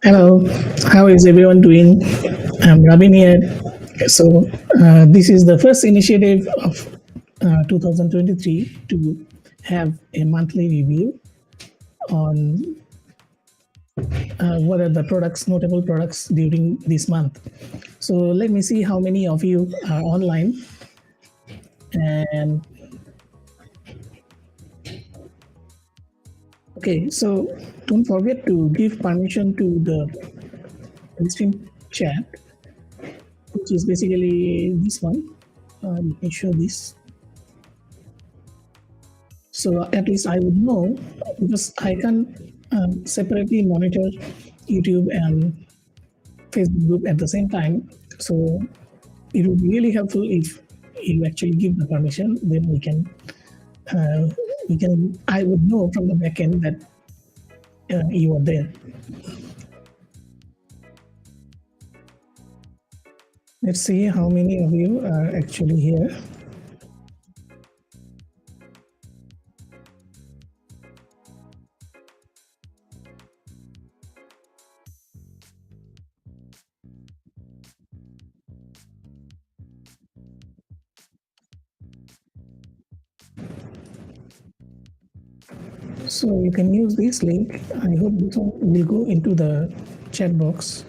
Hello, how is everyone doing? I'm Rabin here. This is the first initiative of 2023 to have a monthly review on what are the products, notable products during this month. So, let me see how many of you are online. And okay, so don't forget to give permission to the Restream chat, which is basically this one. Let me show this. So at least I would know because I can separately monitor YouTube and Facebook group at the same time. So it would be really helpful if you actually give the permission. Then uh, I would know from the backend that you are there. Let's see how many of you are actually here. So you can use this link. I hope this one will go into the chat box.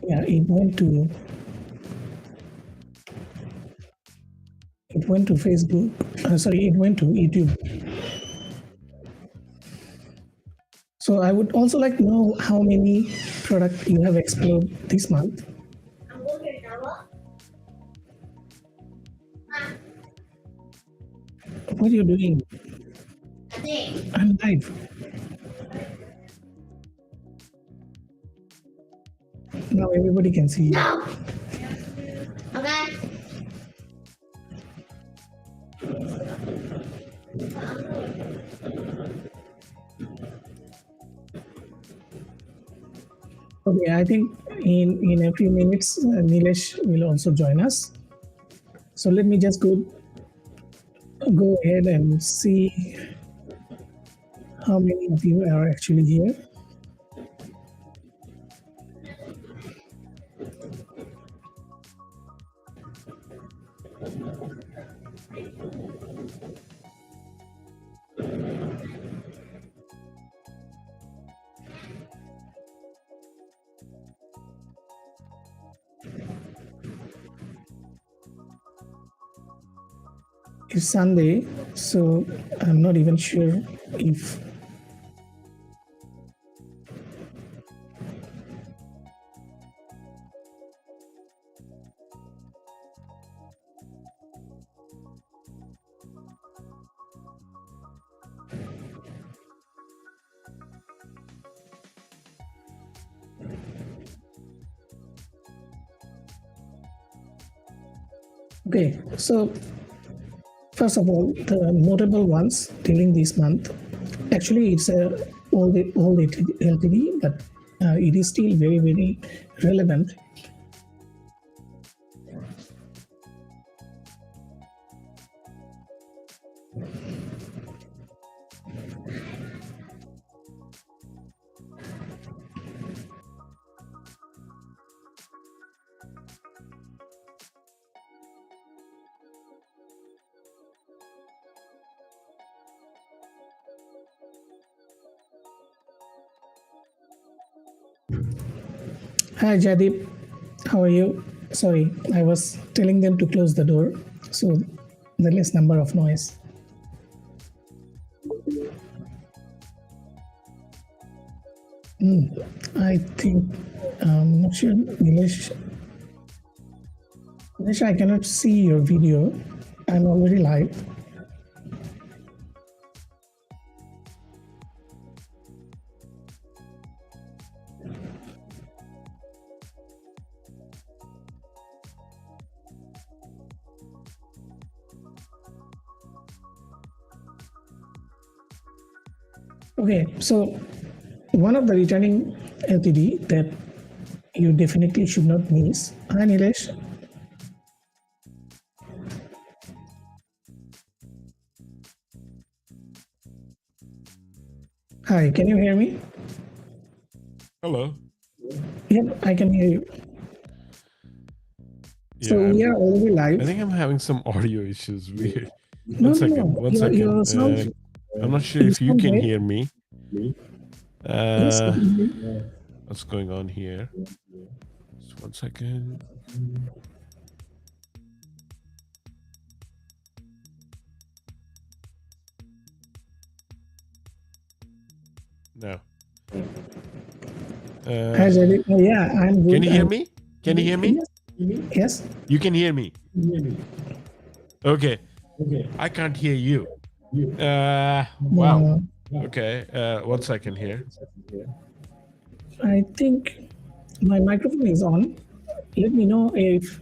Yeah, it went to Facebook. Sorry, it went to YouTube. So I would also like to know how many products you have explored this month. What are you doing? I'm live. Now everybody can see you. Okay. Okay, I think in a few minutes, Nilesh will also join us. So let me just go ahead and see how many of you are actually here. It's Sunday, so I'm not even sure if. Okay, so first of all, the notable ones during this month, actually it's a old LTD, but it is still very, very relevant. Hi Jadip, how are you? Sorry, I was telling them to close the door, so the less number of noise. I think not sure, Nilesh. Nilesh, I cannot see your video. I'm already live. Okay, so one of the returning LTD that you definitely should not miss. Hi Nilesh. Hi, can you hear me? Hello. Yep, I can hear you. Yeah, So we are already I live. think I'm having some audio issues. Weird. No, no, no. One Your second. sound, I'm not sure you if you sound can great. hear me. Yes, I can hear you. What's going on here? Just 1 second. No. Hi, Jaideep. Yeah, I'm good. Can you hear me? Can you hear me? Yes. You can hear me. Okay. I can't hear you. Wow. Okay. 1 second here. I think my microphone is on. Let me know if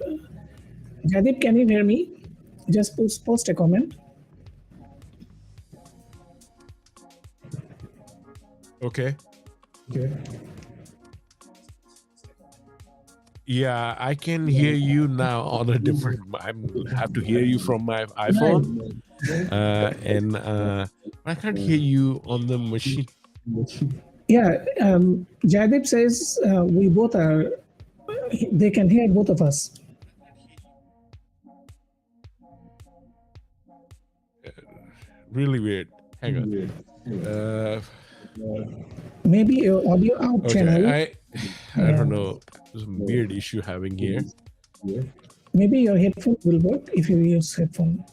Jaideep, can you hear me? Just post a comment. Okay. Yeah, I can hear you now on a different. I have to hear you from my iPhone, and I can't hear you on the machine. Yeah, Jaideep says we both are. They can hear both of us. Really weird. Hang on. Maybe your audio out channel. Okay, I don't know. There's a weird issue having here. Maybe your headphone will work if you use headphone.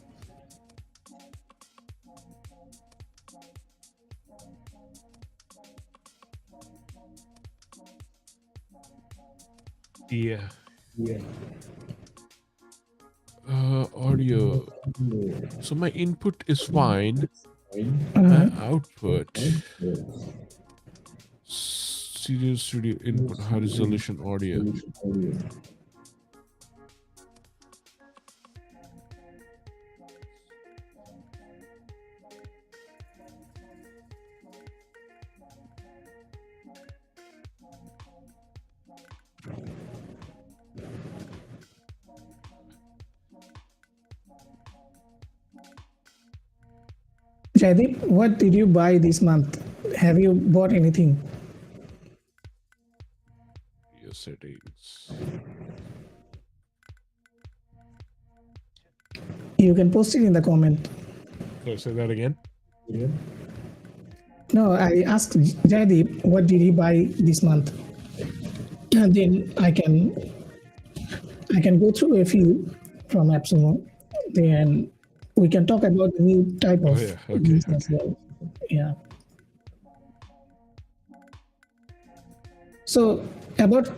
Yeah. Audio. So my input is fine. My output. Studio input, high resolution audio. Jaideep, what did you buy this month? Have you bought anything? Your settings. You can post it in the comment. So say that again. No, I asked Jaideep, what did he buy this month? And then I can go through a few from AppSumo. Then we can talk about the new type of things as well. Yeah. So about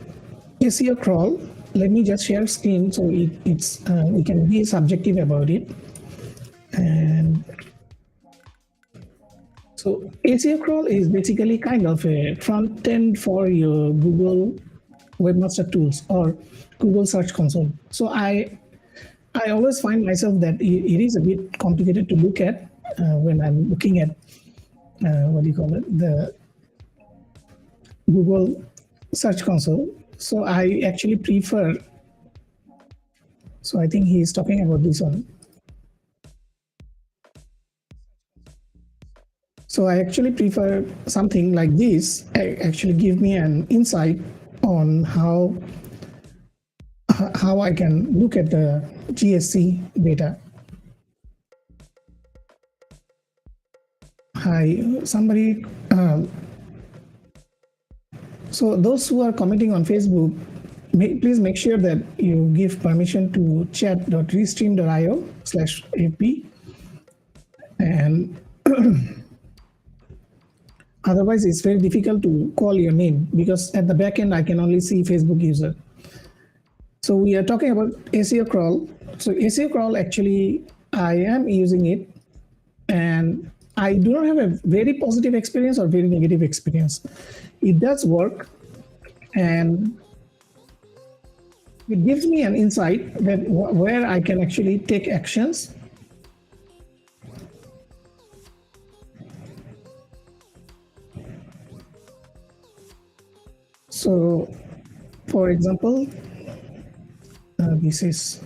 SEO crawl, let me just share screen so it's we can be subjective about it. And so SEO crawl is basically kind of a front end for your Google Webmaster Tools or Google Search Console. So I always find myself that it is a bit complicated to look at when I'm looking at what do you call it, the Google Search Console. So I actually prefer. So I think he's talking about this one. So I actually prefer something like this. Actually give me an insight on how I can look at the GSC data. Hi, somebody. So those who are commenting on Facebook, please make sure that you give permission to chat.restream.io/fb, and otherwise it's very difficult to call your name because at the back end I can only see Facebook user. So we are talking about SEO crawl. So SEO crawl, actually I am using it, and I do not have a very positive experience or very negative experience. It does work, and it gives me an insight that where I can actually take actions. So, for example, this is,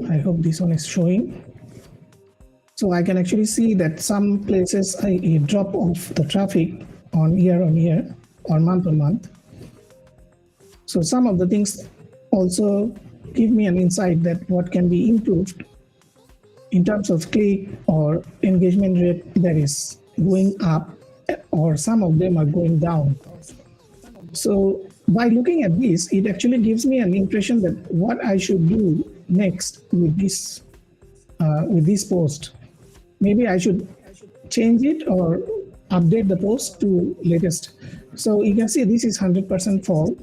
I hope this one is showing. So So I can actually see that some places a drop of the traffic on year or month on month. So some of the things also give me an insight that what can be improved in terms of click or engagement rate that is going up, or some of them are going down. So by looking at this, it actually gives me an impression that what I should do next with this post. Maybe I should change it or update the post to latest. So you can see this is 100% fall,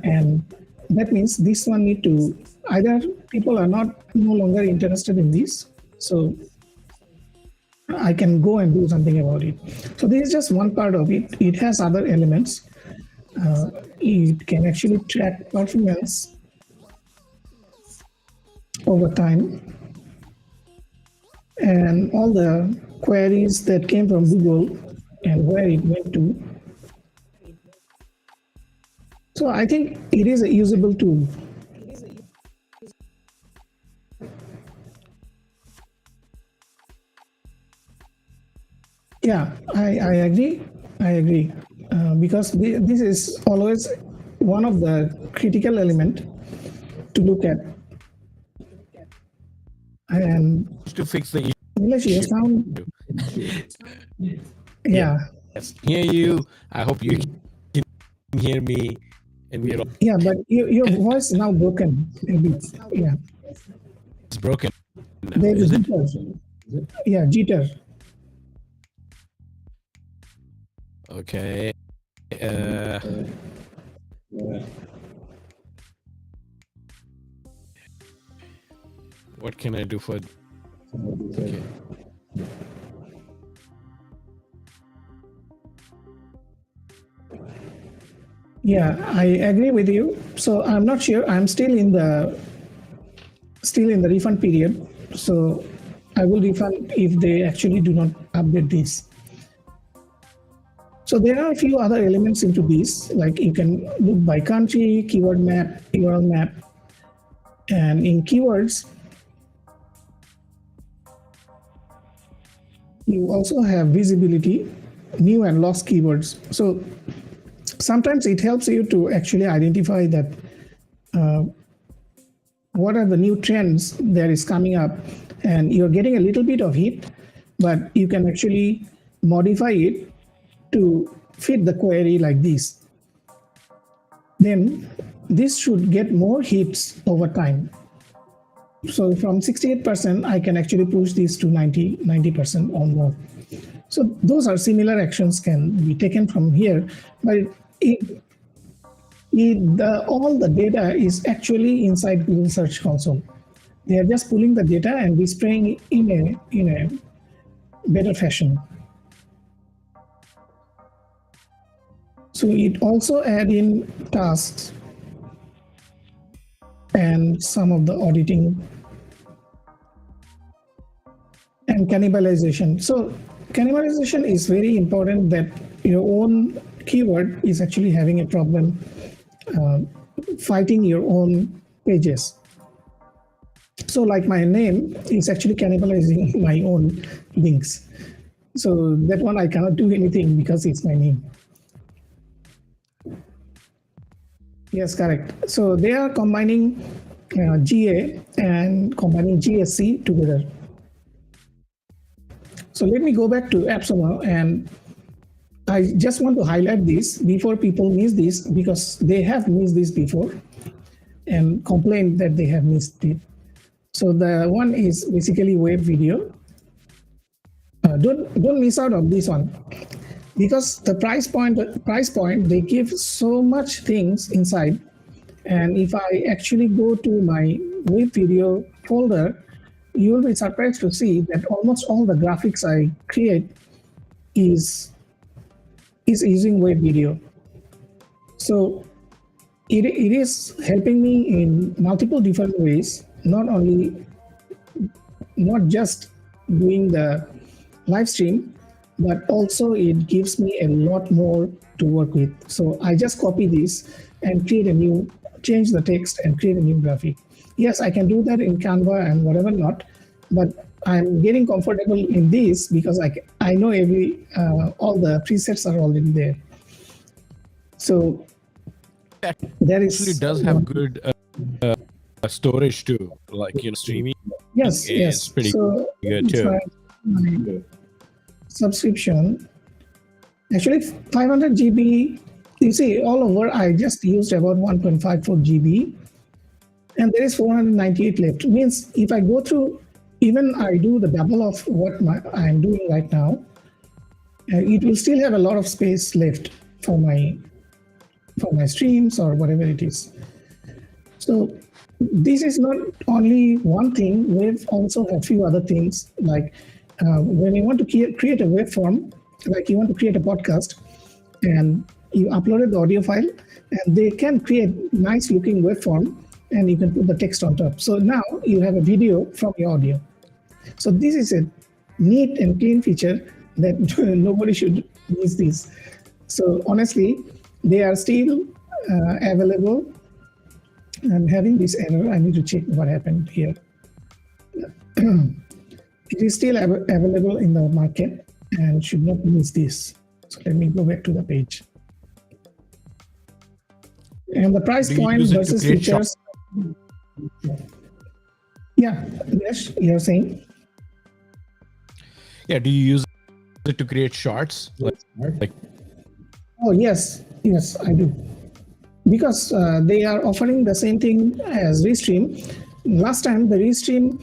and that means this one need to either people are no longer interested in this, so I can go and do something about it. So this is just one part of it. It has other elements. It can actually track performance over time, and all the queries that came from Google and where it went to. So I think it is a usable tool. Yeah, I agree. I agree. Because this is always one of the critical element to look at. And To fix the Nilesh, your sound, yeah, yes, hear you. I hope you can hear me, and we're all yeah, but your voice now broken a bit. Yeah, broken. Now, there is is it? jitter. Yeah, jitter. Okay. What can I do for? Okay. Yeah, I agree with you. So I'm not sure. I'm still in the refund period. So I will refund if they actually do not update this. So there are a few other elements into this, like you can look by country, keyword map, URL map, and in keywords, you also have visibility, new and lost keywords. So sometimes it helps you to actually identify that what are the new trends that is coming up, and you're getting a little bit of hit, but you can actually modify it to fit the query like this. Then this should get more hits over time. So from 68%, I can actually push this to 90% or more. So those are similar actions can be taken from here, but all the data is actually inside Google Search Console. They are just pulling the data and displaying it in a better fashion. So it also add in tasks and some of the auditing and cannibalization. So cannibalization is very important, that your own keyword is actually having a problem fighting your own pages. So like my name is actually cannibalizing my own links. So that one I cannot do anything because it's my name. Yes, correct. So they are combining GA and combining GSC together. So let me go back to AppSummer, and I just want to highlight this before people miss this, because they have missed this before and complained that they have missed it. So the one is basically web video. Don't miss out on this one, because the price point they give so much things inside, and if I actually go to my web video folder, you will be surprised to see that almost all the graphics I create is using web video. So it is helping me in multiple different ways, not just doing the live stream, but also it gives me a lot more to work with. So I just copy this and change the text and create a new graphic. Yes, I can do that in Canva and whatever not, but I'm getting comfortable in this because I know all the presets are already there. So there Actually is does have good storage too, like streaming yes, is yes. pretty So good if too. my subscription actually 500 GB. You see, all over I just used about 1.54 GB, and there is 498 left. Means if I go through, even I do the double of what I'm doing right now, it will still have a lot of space left for my streams or whatever it is. So this is not only one thing. We've also a few other things like when you want to create a web form, like you want to create a podcast, and you uploaded the audio file, and they can create nice looking web form, and you can put the text on top. So now you have a video from your audio. So this is a neat and clean feature that nobody should miss this. So honestly, they are still available. I'm having this error. I need to check what happened here. It is still available in the market and should not miss this. So let me go back to the page. And the price Do you point use it to versus create features. Yeah, yes, you're saying? Yeah, do you use it to create shorts? Like Oh, yes, I do. Because they are offering the same thing as Restream. Last time, the Restream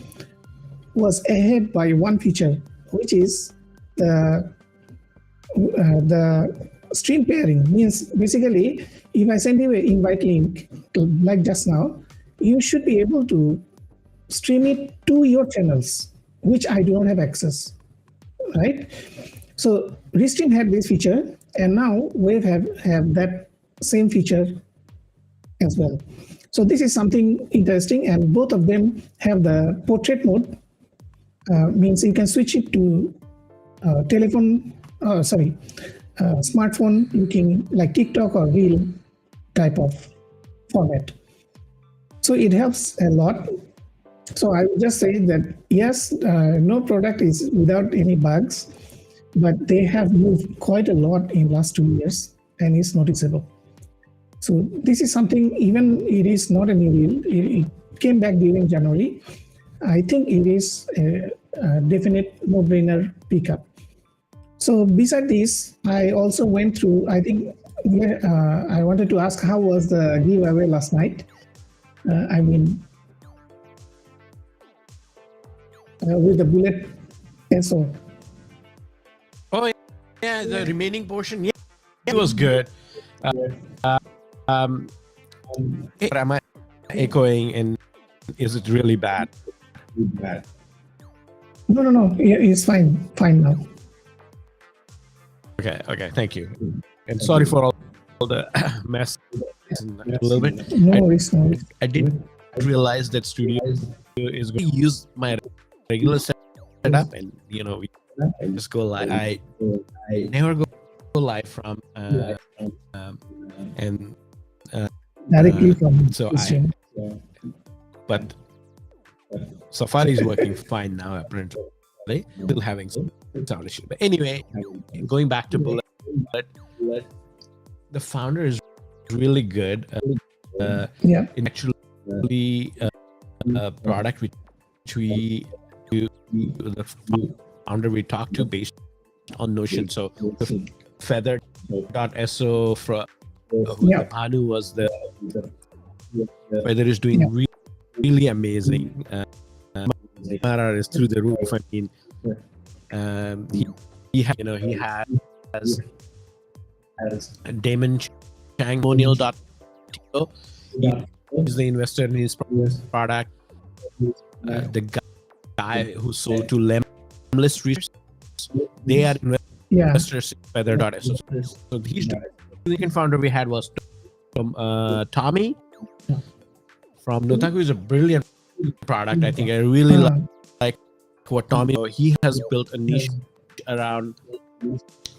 was ahead by one feature, which is the stream pairing. Means basically, if I send you an invite link, like just now, you should be able to stream it to your channels, which I do not have access, right? So Restream had this feature, and now Wave have that same feature as well. So this is something interesting, and both of them have the portrait mode. Means you can switch it to smartphone looking like TikTok or Reel type of format. So it helps a lot. So I would just say that yes, no product is without any bugs, but they have moved quite a lot in last 2 years, and it's noticeable. So this is something, even it is not a new reel, it came back during January. I think it is a definite no-brainer pickup. So beside this, I also went through, I think I wanted to ask how was the giveaway last night? With the bullet SO. oh yeah, the remaining portion, yeah, it was good. Am I echoing, and is it really bad? No, it's fine now. Okay, thank you. And sorry for all the mess a little bit. No worries. I didn't realize that Studio is going to use my regular setup, and we just go live. I never go live from Directly from so Restream. but Safari is working fine now apparently. Still having some sound issue, but anyway, going back to Bullet, the founder is really good. In actually a product which we the founder we talked to based on Notion. So the feather.so from Anu was the Feather is doing really amazing. Mara is through the roof. I mean, he has Damon Chang Monial.to. He's the investor in his product. The guy who sold to Lemless Research, they are investors in Feather.so. So he's the second founder we had was from Tommy from Notaku. Is a brilliant product. I think I really like what Tommy. He has built a niche around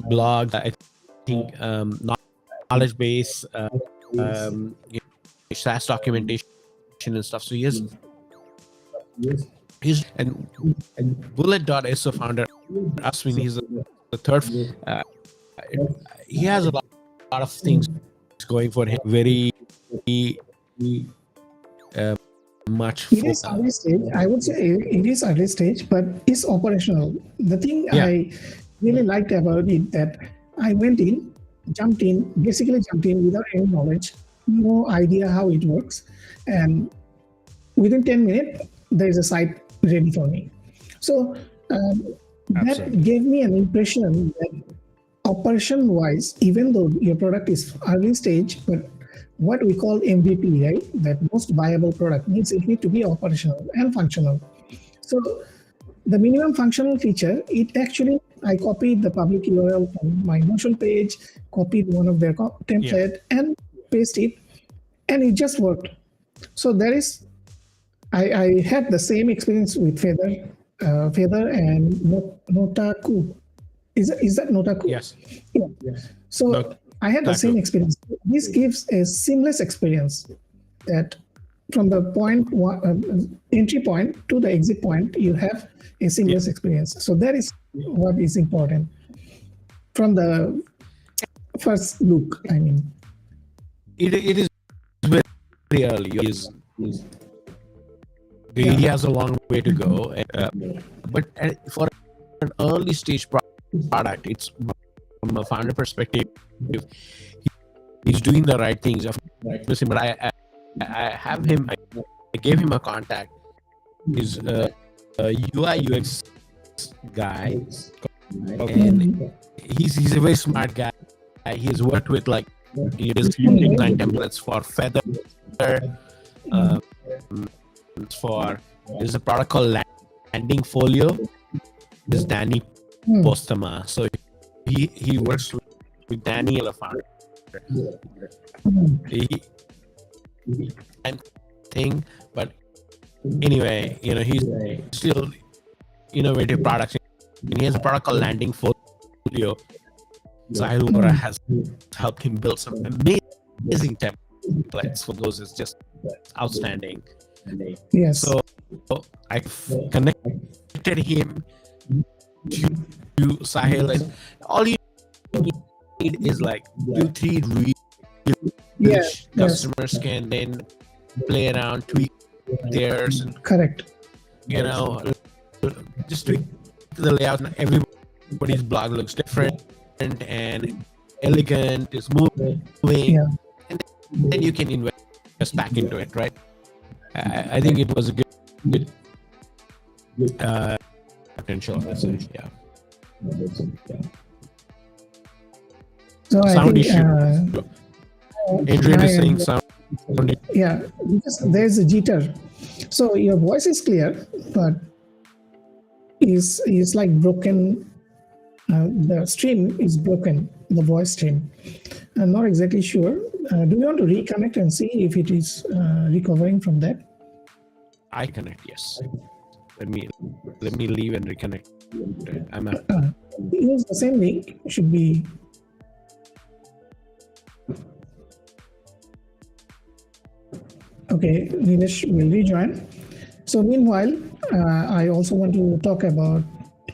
blog. I think knowledge base, SaaS documentation and stuff. So he has and Bullet.so founder Aswin, he's the third. Uh, he has a lot of things going for him. Very much. It is early stage. I would say it is early stage, but it's operational. The thing I really liked about it that I basically jumped in without any knowledge, no idea how it works, and within 10 minutes there is a site ready for me. So that gave me an impression that operation wise, even though your product is early stage, but what we call MVP, right? That most viable product needs to be operational and functional. So the minimum functional feature, it actually, I copied the public URL from my Notion page, copied one of their template and paste it, and it just worked. So there is, I had the same experience with Feather and Notaku. Is that Notaku? Yes. Yeah. So I had the same experience. This gives a seamless experience that from the entry point to the exit point, you have a seamless experience. So that is what is important from the first look. I mean, it is very early. He has a long way to go, but for an early stage product, it's from a founder perspective, he's doing the right things. But I have him. I gave him a contact. He's a UI UX guy, and he's a very smart guy. He's worked with design templates for Feather. There's a product called Landing Folio. This is Danny Postama. So he works with Danny, the founder. But anyway, he's still innovative products. And he has a product called Landing Folio. Sahil Vora has helped him build some amazing templates for those. It's just outstanding. Yes. So I connected him to Sahil. And all you need is 2-3 real customers can then play around, tweak theirs. Correct. Just tweak the layout. Everybody's blog looks different and elegant, is moving, and then you can invest back into it, right? I think it was a good potential. Yeah. So Sound I issue. think Adrian is saying sound. Yeah, because there's a jitter. So your voice is clear, but is broken. The stream is broken. The voice stream. I'm not exactly sure. Do you want to reconnect and see if it is recovering from that? I connect. Yes. Let me leave and reconnect. I'm out. Use the same link. Should be. Okay, Nilesh will rejoin. So meanwhile, I also want to talk about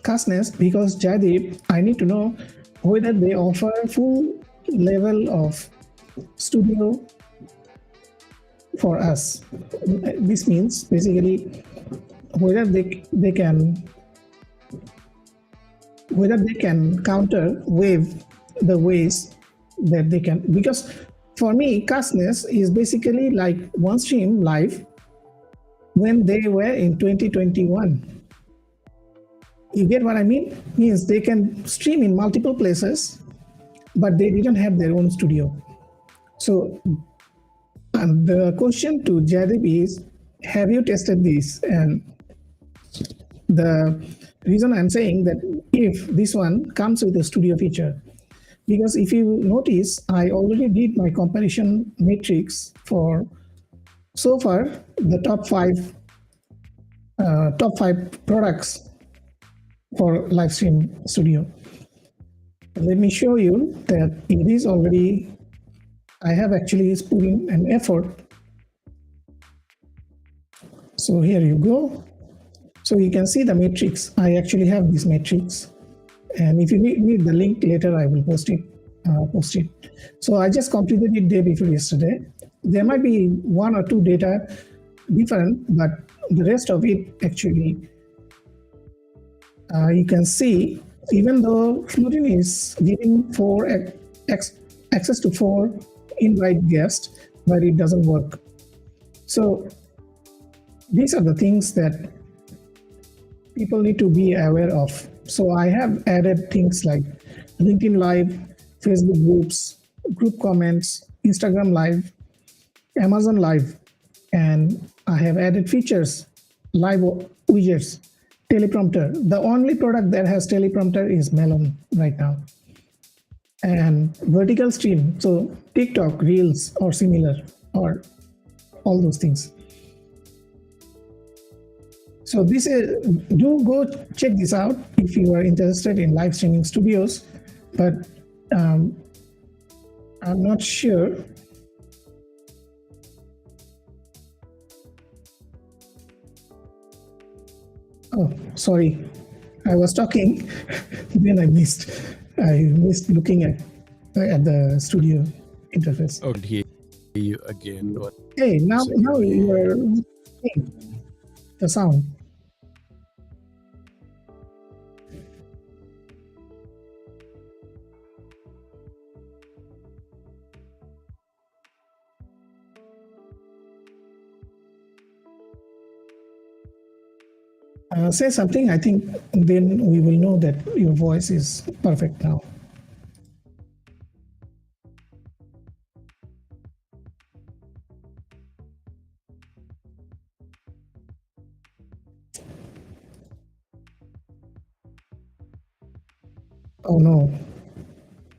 Castness because Jaideep, I need to know whether they offer full level of studio for us. This means basically whether they can counter wave the ways that they can, because for me, Castness is basically like OneStream Live when they were in 2021. You get what I mean? Means they can stream in multiple places, but they didn't have their own studio. So the question to Jaideep is, have you tested this? And the reason I'm saying that if this one comes with a studio feature, because if you notice, I already did my comparison matrix for so far the top five products for Livestream Studio. Let me show you that it is already. I have actually put in an effort. So here you go. So you can see the matrix. I actually have this matrix, and if you need the link later, I will post it. So I just completed it day before yesterday. There might be one or two data different, but the rest of it actually you can see. Even though Flutin is giving access to 4 invite guests, but it doesn't work. So these are the things that people need to be aware of. So I have added things like LinkedIn Live, Facebook groups, group comments, Instagram Live, Amazon Live, and I have added features, live widgets, teleprompter. The only product that has teleprompter is Melon right now. And vertical stream, so TikTok, Reels, or similar, or all those things. So this is, do go check this out if you are interested in live streaming studios, but I'm not sure. Oh, sorry, I was talking, then I missed looking at the studio interface. Oh, hear you again. What? Hey, now you are the sound. Say something, I think then we will know that your voice is perfect now. Oh no.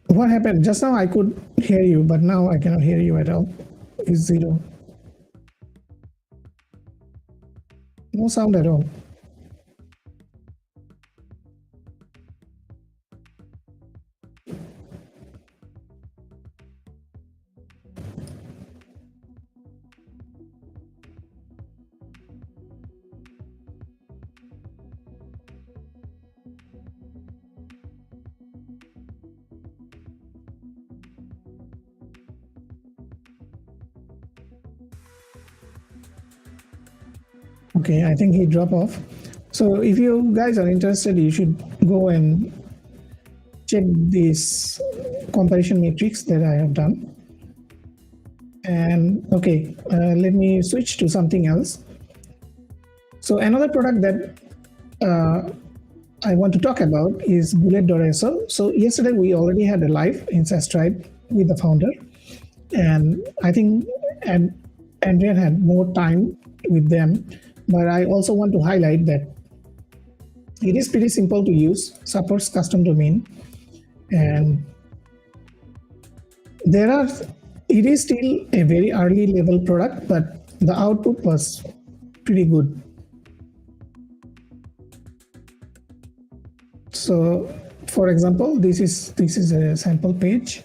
What happened? Just now I could hear you, but now I cannot hear you at all. It's 0. No sound at all. Okay, I think he dropped off. So if you guys are interested, you should go and check this comparison matrix that I have done. And okay, let me switch to something else. So another product that I want to talk about is Bullet.so. So yesterday we already had a live in SaaS Tribe with the founder, and I think Andrea had more time with them. But I also want to highlight that it is pretty simple to use, supports custom domain, and it is still a very early level product, but the output was pretty good. So for example, this is a sample page,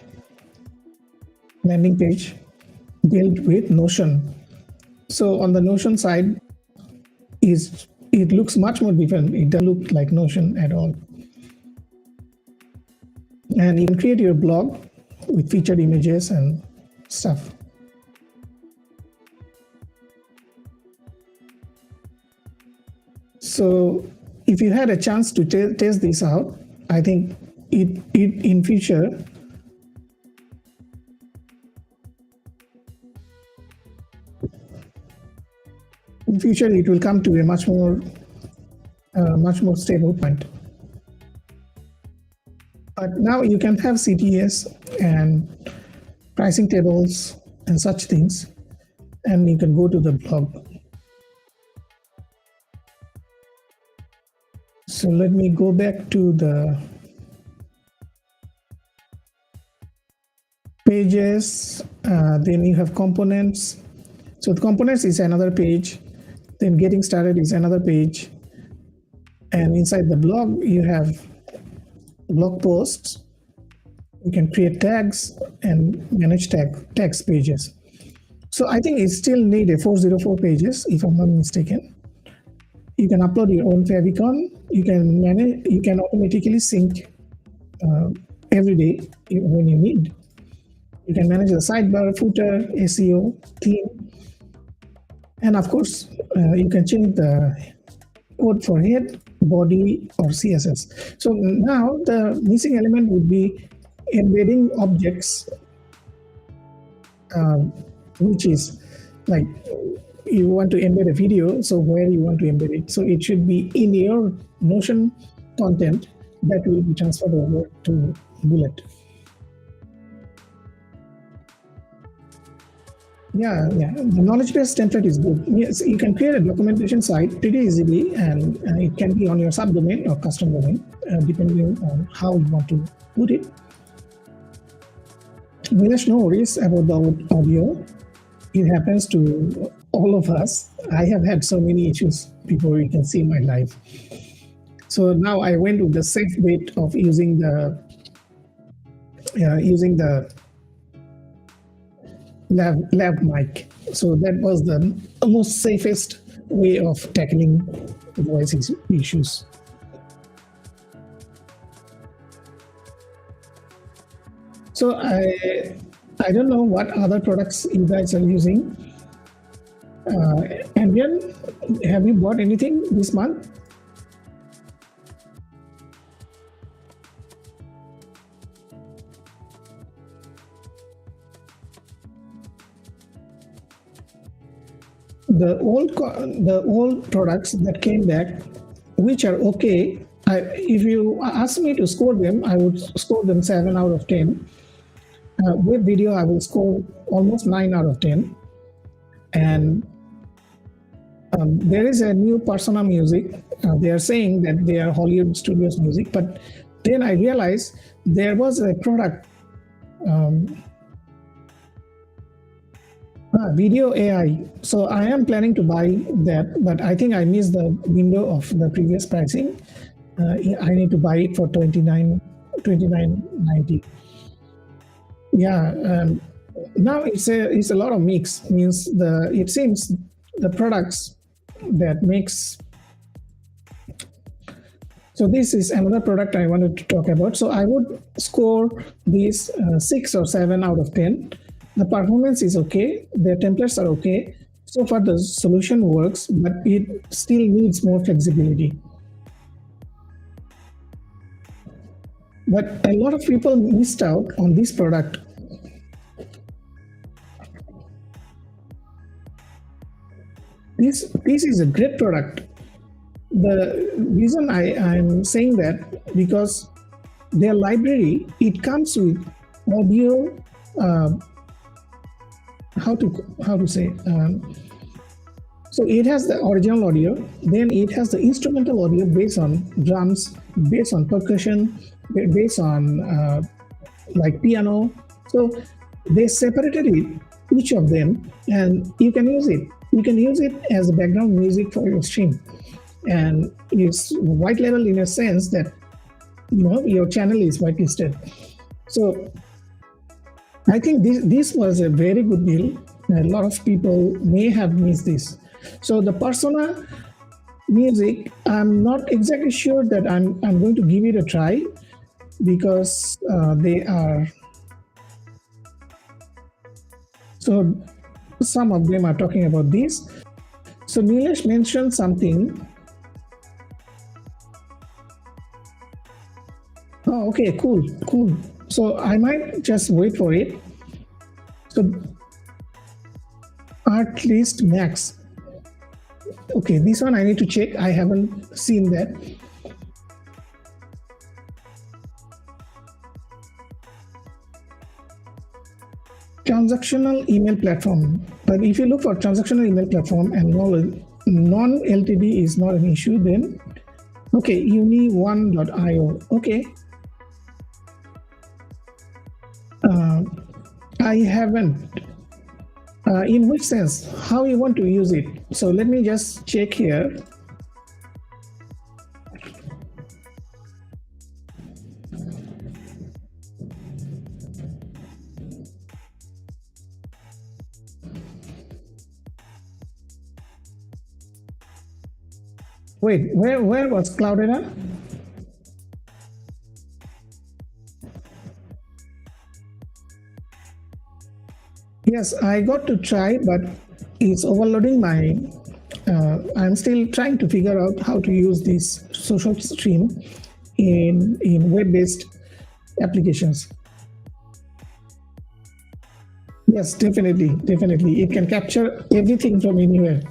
landing page built with Notion. So on the Notion side, it looks much more different. It doesn't look like Notion at all. And you can create your blog with featured images and stuff. So if you had a chance to test this out, I think it in future it will come to a much more stable point. But now you can have CTS and pricing tables and such things, and you can go to the blog. So let me go back to the pages. Then you have components. So the components is another page. Then getting started is another page. And inside the blog, you have blog posts. You can create tags and manage tags pages. So I think it still need a 404 pages, if I'm not mistaken. You can upload your own favicon. You can manage. You can automatically sync every day when you need. You can manage the sidebar, footer, SEO, theme, and of course, you can change the code for head, body, or CSS. So now the missing element would be embedding objects, which is like you want to embed a video, so where you want to embed it. So it should be in your Notion content that will be transferred over to Bullet. Yeah. The knowledge base template is good. Yes, you can create a documentation site pretty easily, and it can be on your subdomain or custom domain, depending on how you want to put it. There's no worries about the audio. It happens to all of us. I have had so many issues before you can see my life. So now I went with the safe bet of using the lav mic. So that was the most safest way of tackling voice issues. So I don't know what other products you guys are using. Adrian, have you bought anything this month? The old products that came back, which are okay. If you ask me to score them, I would score them 7 out of 10. With video, I will score almost 9 out of 10. And there is a new Persona music. They are saying that they are Hollywood Studios music, but then I realized there was a product, video AI. So I am planning to buy that, but I think I missed the window of the previous pricing. I need to buy it for $29.90. Yeah. Now it's a lot of mix. Means it seems the products that makes. So this is another product I wanted to talk about. So I would score these 6 or 7 out of 10. The performance is okay. The templates are okay. So far the solution works, but it still needs more flexibility. But a lot of people missed out on this product. This is a great product. The reason I'm saying that, because their library, it comes with audio, how to say, so it has the original audio, then it has the instrumental audio based on drums, based on percussion, based on like piano. So they separated it, each of them, and you can use it. You can use it as a background music for your stream, and it's white label in a sense that your channel is whitelisted. So I think this was a very good deal. A lot of people may have missed this. So the Persona music, I'm not exactly sure that I'm going to give it a try, because they are. So some of them are talking about this. So Nilesh mentioned something. Oh, okay, cool. So I might just wait for it. So Artlist Max. Okay, this one I need to check. I haven't seen that. Transactional email platform. But if you look for transactional email platform and non-LTD is not an issue, then okay, uni1.io. Okay. I haven't. In which sense? How you want to use it? So let me just check here. Wait, where was Cloudera? Yes, I got to try, but it's overloading my. I'm still trying to figure out how to use this social stream in web-based applications. Yes, definitely, definitely. It can capture everything from anywhere.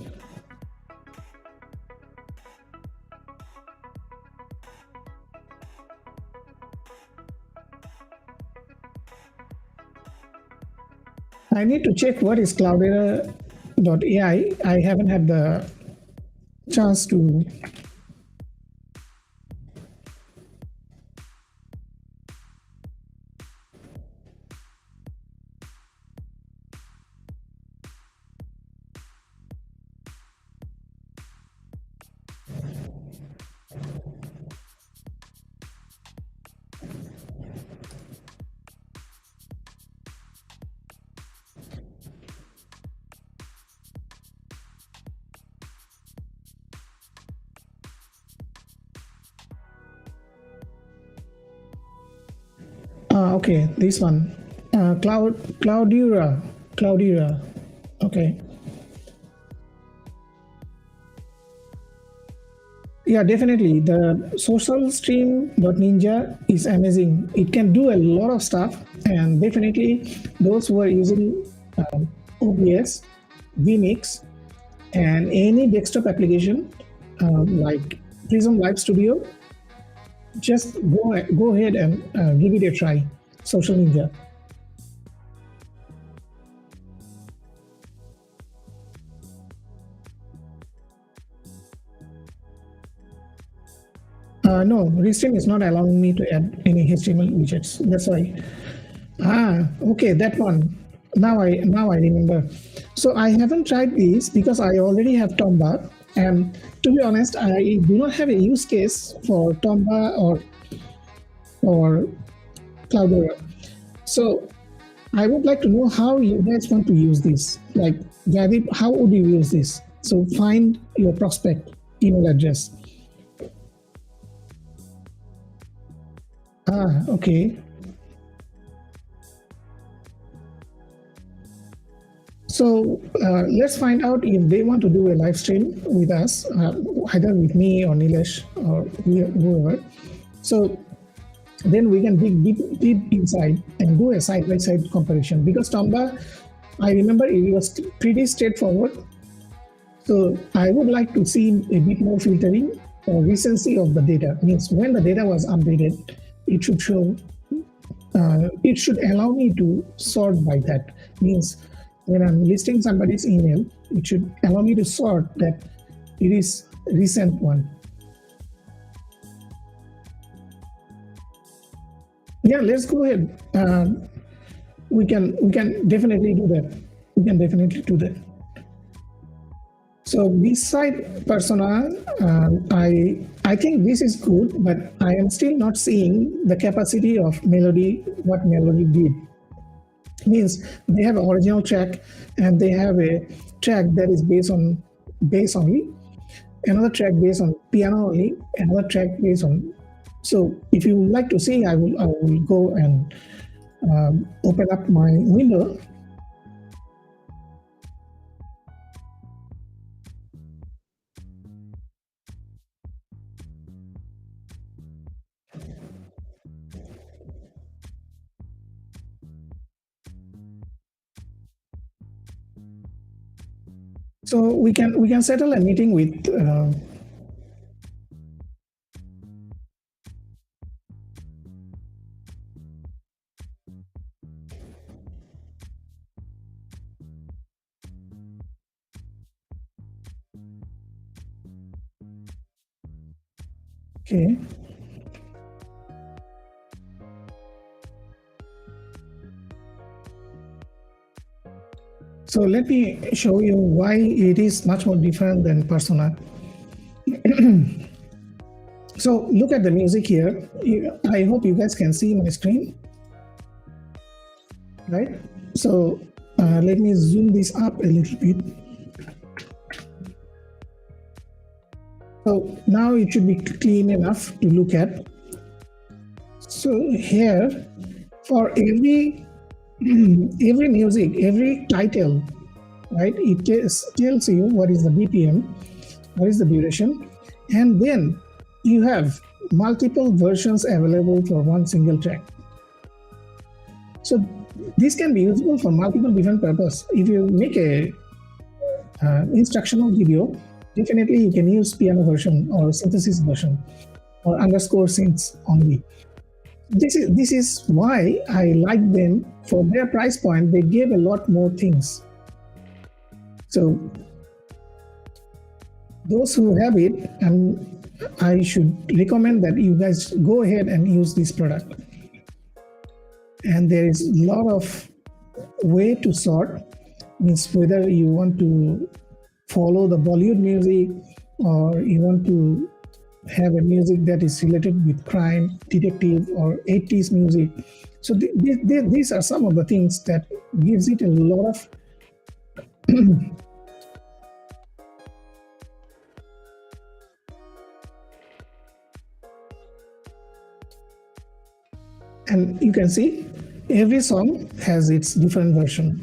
I need to check what is Cloudera.ai. I haven't had the chance to. Okay, this one. Cloudera. Cloudera. Okay. Yeah, definitely. The social stream.ninja is amazing. It can do a lot of stuff, and definitely those who are using OBS, vMix, and any desktop application like Prism Live Studio, just go ahead and give it a try. Social Ninja. No, Restream is not allowing me to add any HTML widgets. That's why. Okay, that one. Now I remember. So I haven't tried these because I already have Tomba, and to be honest, I do not have a use case for Tomba or Cloudera. So I would like to know how you guys want to use this. Like, Javib, how would you use this? So find your prospect email address. Okay. So let's find out if they want to do a live stream with us, either with me or Nilesh or whoever. So then we can dig deep inside and do a side-by-side comparison. Because Tomba, I remember it was pretty straightforward. So I would like to see a bit more filtering or recency of the data. Means when the data was updated, it should show. It should allow me to sort by that. Means when I'm listing somebody's email, it should allow me to sort that it is recent one. Yeah, let's go ahead. We can definitely do that. We can definitely do that. So beside persona, I think this is good, but I am still not seeing the capacity of Melody. What Melody did means they have an original track, and they have a track that is based on bass only, another track based on piano only, another track based on. So if you would like to see, I will go and open up my window. So we can settle a meeting with. Okay. So let me show you why it is much more different than persona. So look at the music here. I hope you guys can see my screen, right? So let me zoom this up a little bit. now it should be clean enough to look at. So here, for every every music, every title, right, it tells you what is the BPM, what is the duration, and then you have multiple versions available for one single track. So this can be useful for multiple different purposes. If you make a instructional video, definitely you can use piano version or synthesis version or underscore synths only. This is why I like them. For their price point, they gave a lot more things. So those who have it, I should recommend that you guys go ahead and use this product. And there is a lot of way to sort, means whether you want to follow the Bollywood music or you want to have a music that is related with crime, detective, or 80s music. So these are some of the things that gives it a lot of and you can see every song has its different version.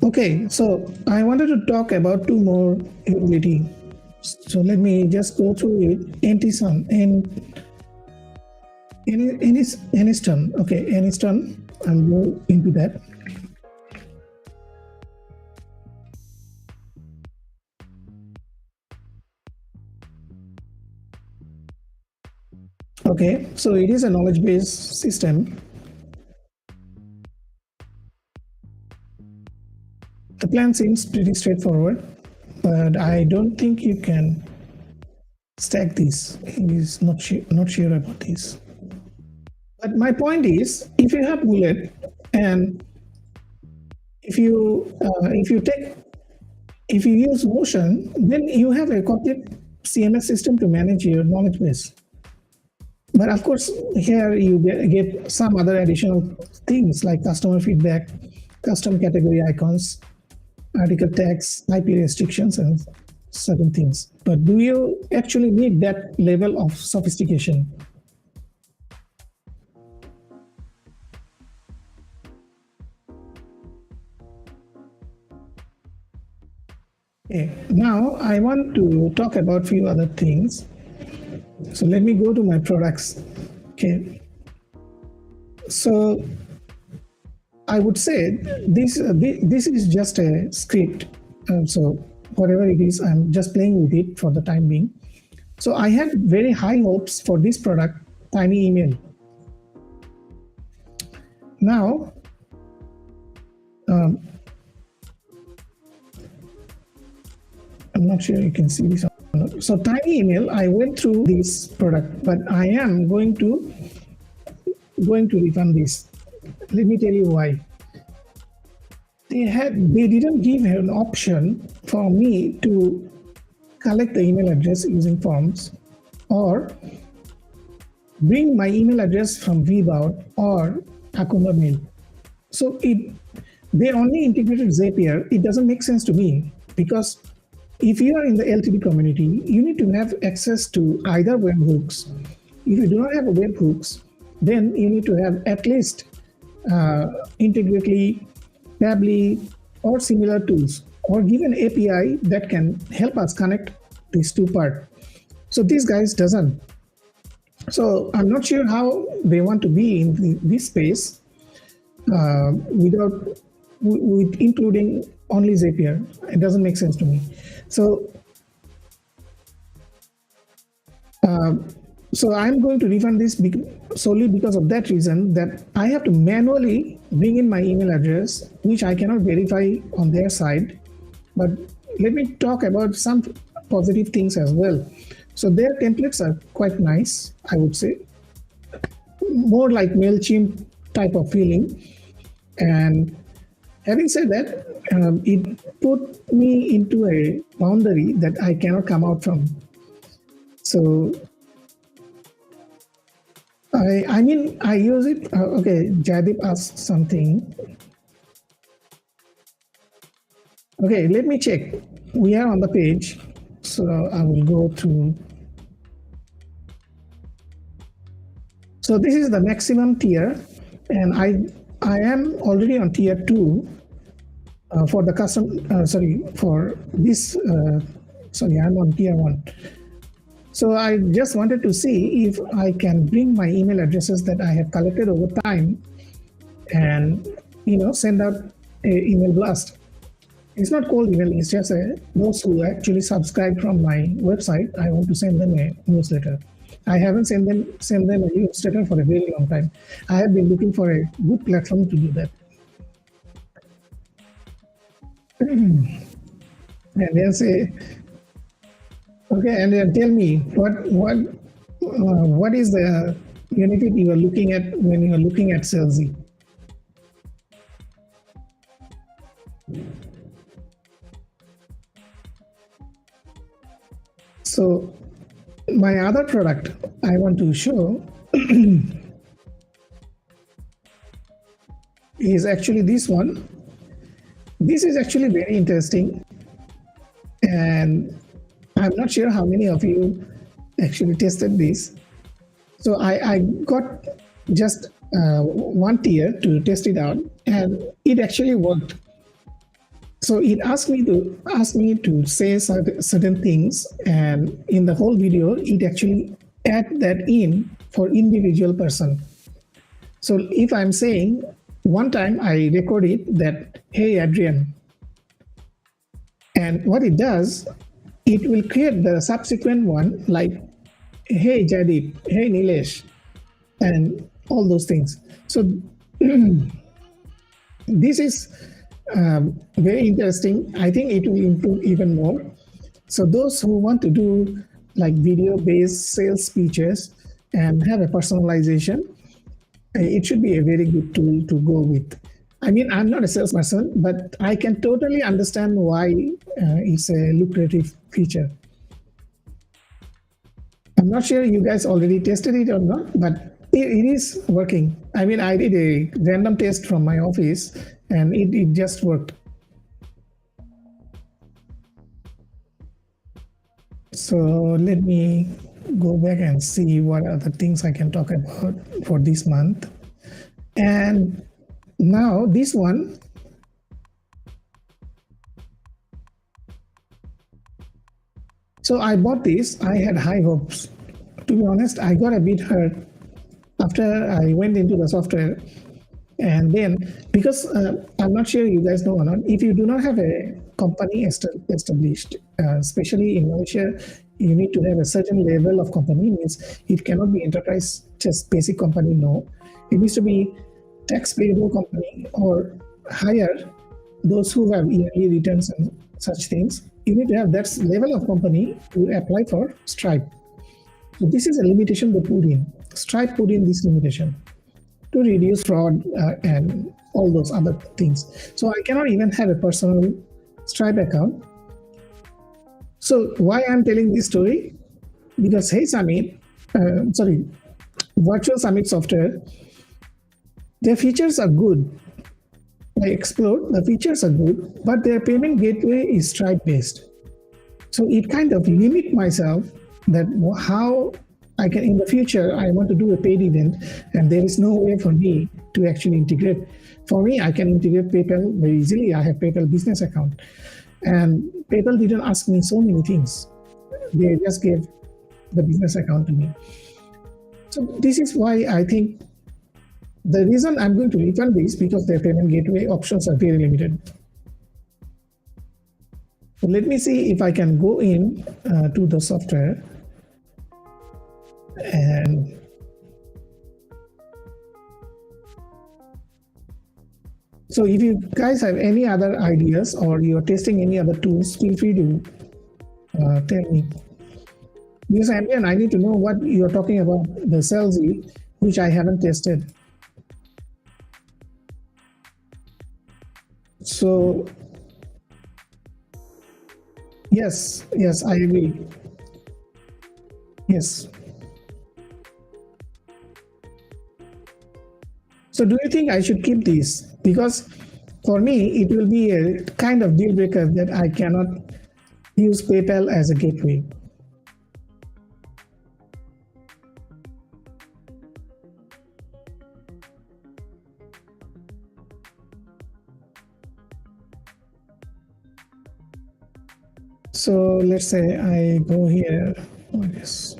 Okay, so I wanted to talk about two more utility. So let me just go through it. Anti-sun and Aniston. Okay, Aniston. I'll go into that. Okay, so it is a knowledge-based system. The plan seems pretty straightforward, but I don't think you can stack these. He's not sure about this. But my point is, if you have Bullet and if you use Motion, then you have a complete CMS system to manage your knowledge base. But of course, here you get some other additional things like customer feedback, custom category icons, article tags, IP restrictions, and certain things. But do you actually need that level of sophistication? Okay, now I want to talk about a few other things. So let me go to my products. Okay. So I would say this is just a script. So whatever it is, I'm just playing with it for the time being. So I had very high hopes for this product, Tiny Email. Now, I'm not sure you can see this. So Tiny Email, I went through this product, but I am going to refund this. Let me tell you why. They didn't give an option for me to collect the email address using forms or bring my email address from Vbout or Akumba Mail. So they only integrated Zapier. It doesn't make sense to me because if you are in the LTD community, you need to have access to either webhooks. If you do not have a webhooks, then you need to have at least Integrately, Pabbly, or similar tools, or give an API that can help us connect these two parts. So these guys doesn't. So I'm not sure how they want to be in this space with including only Zapier. It doesn't make sense to me. So I'm going to refund this solely because of that reason, that I have to manually bring in my email address, which I cannot verify on their side. But let me talk about some positive things as well. So their templates are quite nice, I would say, more like MailChimp type of feeling. And having said that, it put me into a boundary that I cannot come out from. So I mean, I use it. Okay, Jadip asked something. Okay, let me check. We are on the page, so I will go to. So this is the maximum tier, and I am already on tier 2 for the custom. Sorry, for this. Sorry, I'm on tier 1. So I just wanted to see if I can bring my email addresses that I have collected over time, and send out a email blast. It's not cold email. It's just those who actually subscribe from my website. I want to send them a newsletter. I haven't sent them a newsletter for a very long time. I have been looking for a good platform to do that. And then say, okay, and then tell me what is the benefit you are looking at when you are looking at Salesy? So my other product I want to show is actually this one. This is actually very interesting, and I'm not sure how many of you actually tested this. So I got just one tier to test it out, and it actually worked. So it asked me to say certain things, and in the whole video, it actually add that in for individual person. So if I'm saying one time I record it that, hey Adrian, and what it does, it will create the subsequent one like, hey Jadip, hey Nilesh, and all those things. So this is very interesting. I think it will improve even more. So those who want to do like video-based sales speeches and have a personalization, it should be a very good tool to go with. I mean, I'm not a salesperson, but I can totally understand why it's a lucrative feature. I'm not sure you guys already tested it or not, but it is working. I mean, I did a random test from my office, and it just worked. So let me go back and see what other things I can talk about for this month. And now this one, so I bought this. I had high hopes. To be honest, I got a bit hurt after I went into the software. And then, because I'm not sure you guys know or not, if you do not have a company established, especially in Malaysia, you need to have a certain level of company. Means it cannot be enterprise, just basic company. No, it needs to be tax payable company or higher. Those who have yearly returns and such things, you need to have that level of company to apply for Stripe. So this is a limitation they put in. Stripe put in this limitation to reduce fraud and all those other things. So I cannot even have a personal Stripe account. So why I'm telling this story? Because Hey Summit, Virtual Summit software, their features are good. I explored, the features are good, but their payment gateway is Stripe based. So it kind of limit myself that how I can, in the future, I want to do a paid event, and there is no way for me to actually integrate. For me, I can integrate PayPal very easily. I have PayPal business account, and PayPal didn't ask me so many things. They just gave the business account to me. So this is why I think the reason I'm going to refund this, because their payment gateway options are very limited. So let me see if I can go in to the software. And so if you guys have any other ideas or you're testing any other tools, feel free to tell me. Because again, I need to know what you're talking about, the Salesy, which I haven't tested. So yes, I agree. Yes. So do you think I should keep these? Because for me, it will be a kind of deal breaker that I cannot use PayPal as a gateway. So let's say I go here. Oh, yes.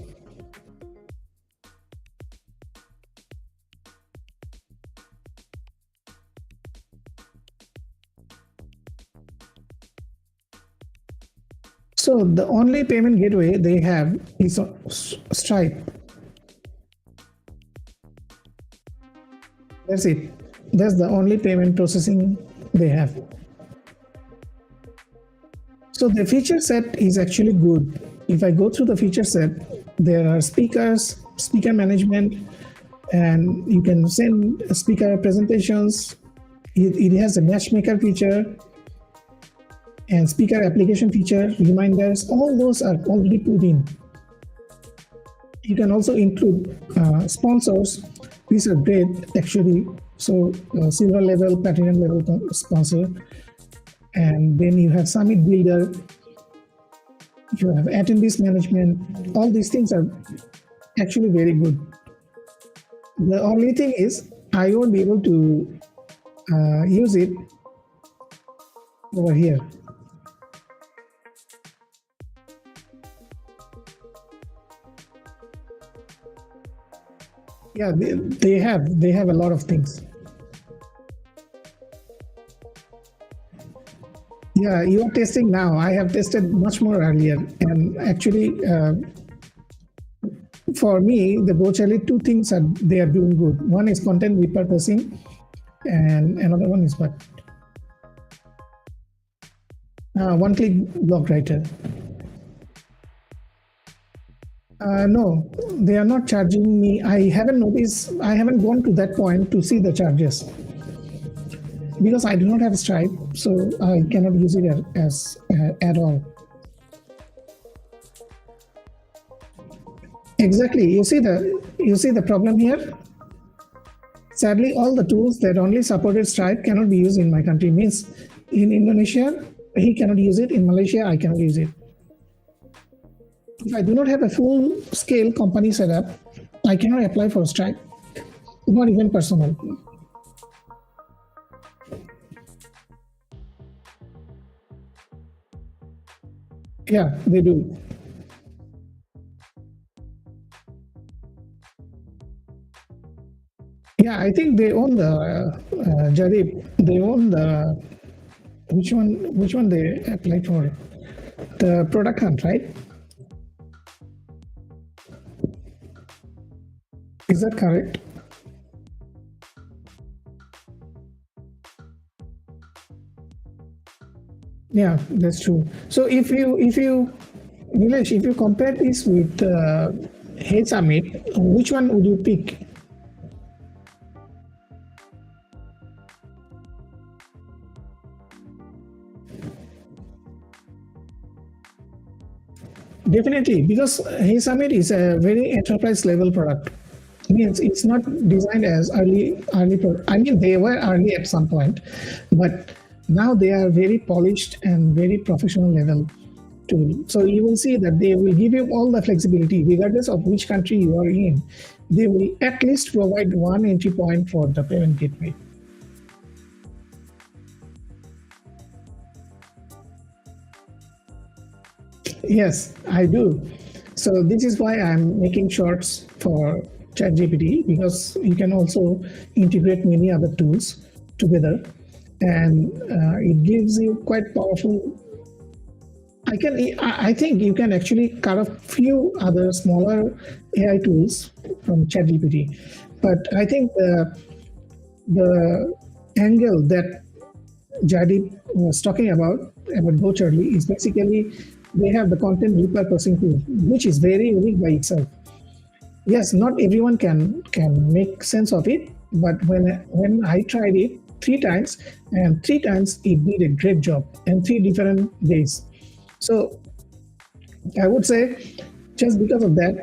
So the only payment gateway they have is Stripe. That's it. That's the only payment processing they have. So the feature set is actually good. If I go through the feature set, there are speakers, speaker management, and you can send speaker presentations. It has a matchmaker feature and speaker application feature, reminders. All those are already put in. You can also include sponsors. These are great actually. So silver level, platinum level sponsor. And then you have Summit Builder, you have attendees management. All these things are actually very good. The only thing is I won't be able to use it over here. Yeah, they have a lot of things. Yeah, you are testing now. I have tested much more earlier, and actually, for me, the Gochali, two things are they are doing good. One is content repurposing, and another one is what? One-click blog writer. No, they are not charging me. I haven't noticed. I haven't gone to that point to see the charges. Because I do not have Stripe, so I cannot use it as at all. Exactly. You see the problem here. Sadly, all the tools that only supported Stripe cannot be used in my country. Means in Indonesia, he cannot use it. In Malaysia, I cannot use it. If I do not have a full-scale company setup, I cannot apply for Stripe. Not even personal. Yeah, they do. Yeah, I think they own the Jarib. They own the which one they apply for? The product hunt, right? Is that correct? Yeah, that's true. So if you Nilesh, if you compare this with Hey Summit, which one would you pick? Definitely, because Hey Summit is a very enterprise level product. Means it's not designed as early. I mean, they were early at some point, but now they are very polished and very professional level tool. So you will see that they will give you all the flexibility, regardless of which country you are in. They will at least provide one entry point for the payment gateway. Yes, I do. So this is why I'm making shorts for ChatGPT, because you can also integrate many other tools together, and it gives you quite powerful. I think you can actually cut a few other smaller AI tools from ChatGPT, but I think the angle that Jadip was talking about Go Charlie is basically they have the content repurposing tool, which is very unique by itself. Yes, not everyone can make sense of it, but when I tried it 3 times, and 3 times it did a great job, and 3 different days. So I would say just because of that,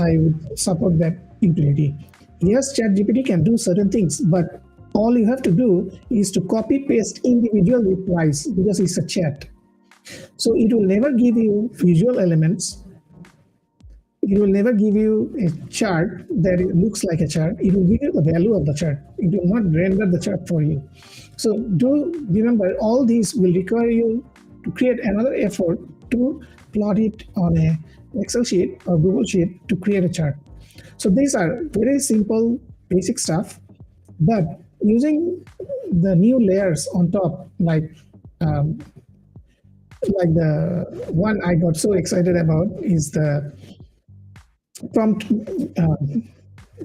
I would support that utility. Yes, ChatGPT can do certain things, but all you have to do is to copy paste individual replies because it's a chat. So it will never give you visual elements. It will never give you a chart that looks like a chart. It will give you the value of the chart. It will not render the chart for you. So do remember, all these will require you to create another effort to plot it on a Excel sheet or Google sheet to create a chart. So these are very simple, basic stuff, but using the new layers on top, like the one I got so excited about is the prompt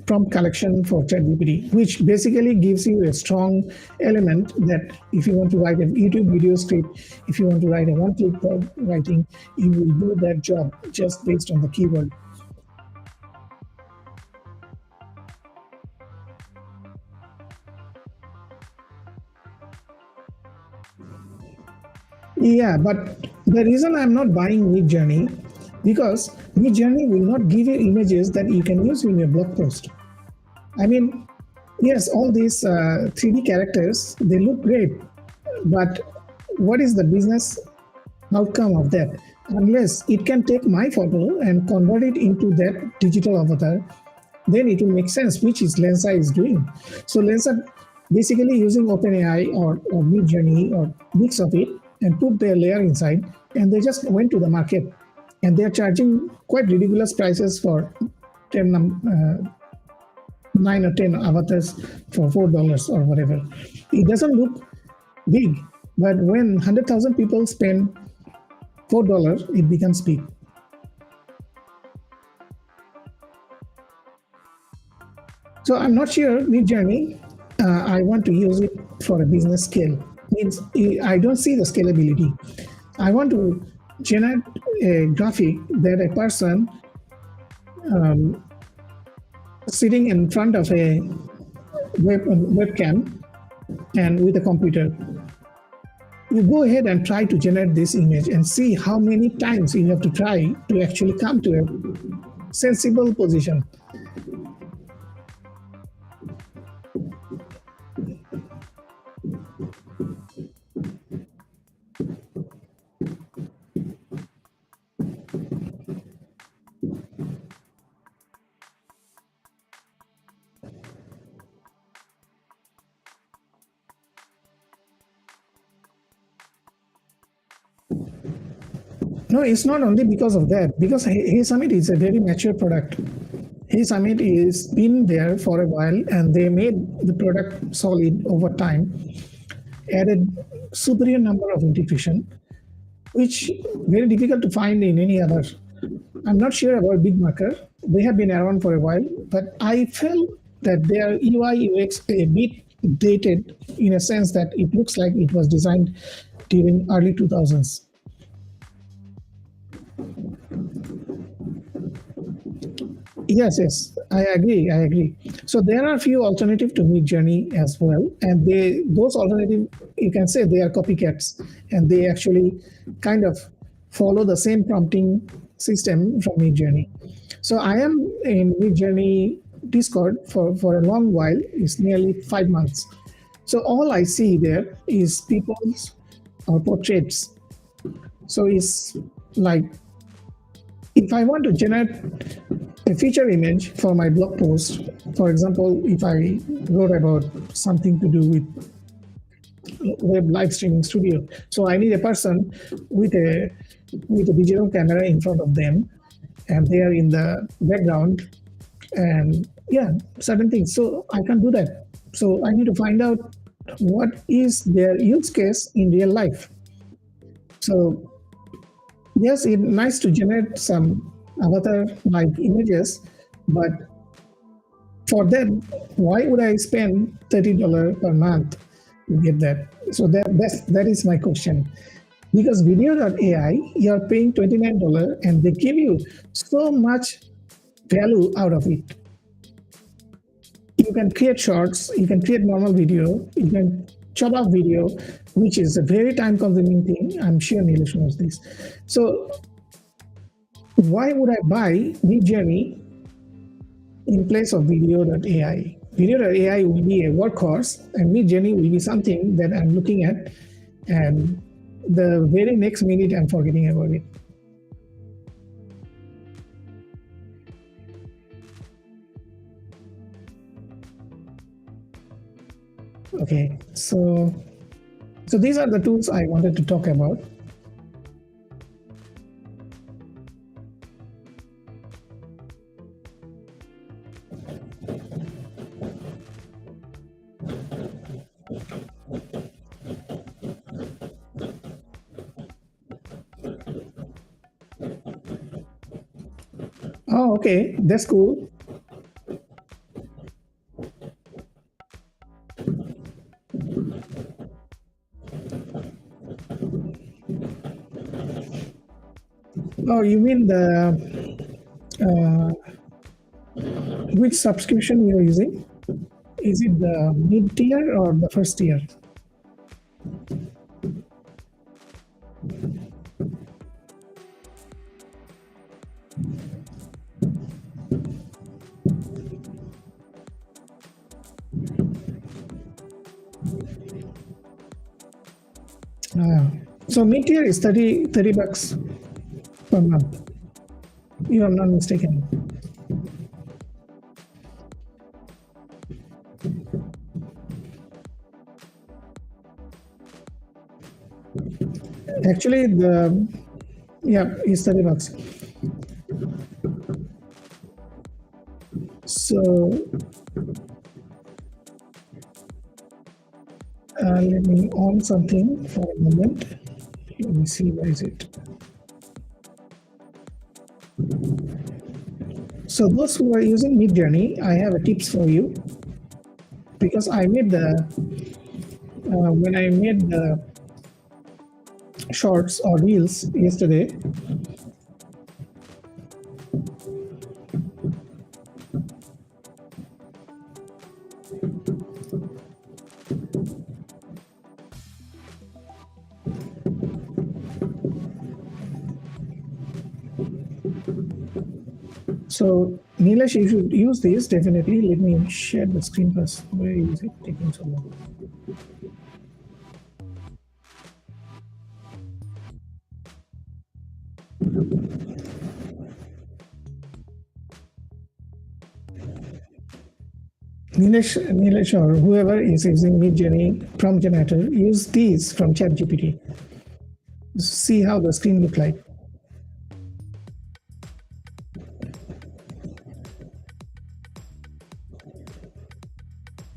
prompt collection for ChatGPT, which basically gives you a strong element that if you want to write a YouTube video script, if you want to write a one-click writing, you will do that job just based on the keyword. Yeah, but the reason I'm not buying Midjourney, because Midjourney will not give you images that you can use in your blog post. I mean, yes, all these 3D characters, they look great, but what is the business outcome of that? Unless it can take my photo and convert it into that digital avatar, then it will make sense, which is Lensa is doing. So Lensa basically using OpenAI or Midjourney or mix of it and put their layer inside, and they just went to the market, and they're charging quite ridiculous prices for 9 or 10 avatars for $4 or whatever. It doesn't look big, but when 100,000 people spend $4, it becomes big. So I'm not sure Midjourney, I want to use it for a business scale. Means I don't see the scalability. I want to generate a graphic that a person sitting in front of a webcam and with a computer, you go ahead and try to generate this image and see how many times you have to try to actually come to a sensible position. No, it's not only because of that, because Hey Summit is a very mature product. Hey Summit is been there for a while, and they made the product solid over time, added superior number of integration, which very difficult to find in any other. I'm not sure about BigMarker. They have been around for a while, but I feel that their UI UX a bit dated in a sense that it looks like it was designed during early 2000s. Yes, I agree. So there are a few alternatives to Midjourney as well, and those alternatives, you can say they are copycats, and they actually kind of follow the same prompting system from Midjourney. So I am in Midjourney Discord for a long while. It's nearly 5 months. So all I see there is people's portraits. So it's like, if I want to generate a feature image for my blog post, for example, if I wrote about something to do with web live streaming studio, so I need a person with a digital camera in front of them, and they are in the background, and certain things. So I can do that. So I need to find out what is their use case in real life. So yes, it's nice to generate some avatar-like images, but for that, why would I spend $30 per month to get that? So that is my question. Because video.ai, you're paying $29 and they give you so much value out of it. You can create shorts, you can create normal video, you can chop up video, which is a very time-consuming thing. I'm sure Nilesh knows this. So why would I buy Midjourney in place of video.ai? Video.ai will be a workhorse, and Midjourney will be something that I'm looking at, and the very next minute I'm forgetting about it. Okay, so these are the tools I wanted to talk about. Oh, okay, that's cool. Oh, you mean the which subscription you're using? Is it the mid tier or the first tier? So mid tier is 30 bucks per month. You are not mistaken. Actually, it's 30 bucks. So let me on something for a moment. Let me see, where is it? So those who are using Midjourney, I have a tips for you, because I made when I made the shorts or reels yesterday, so Nilesh, you should use this definitely. Let me share the screen first. Where is it taking so long? Nilesh or whoever is using Midjourney prompt generator, use these from ChatGPT. See how the screen look like.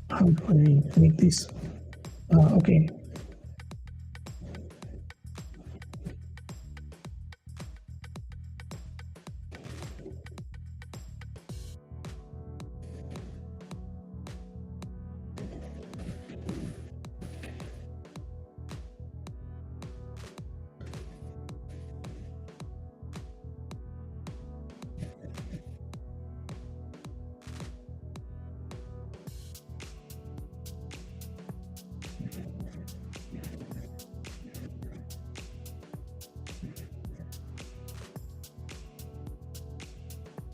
How do I make this? Okay.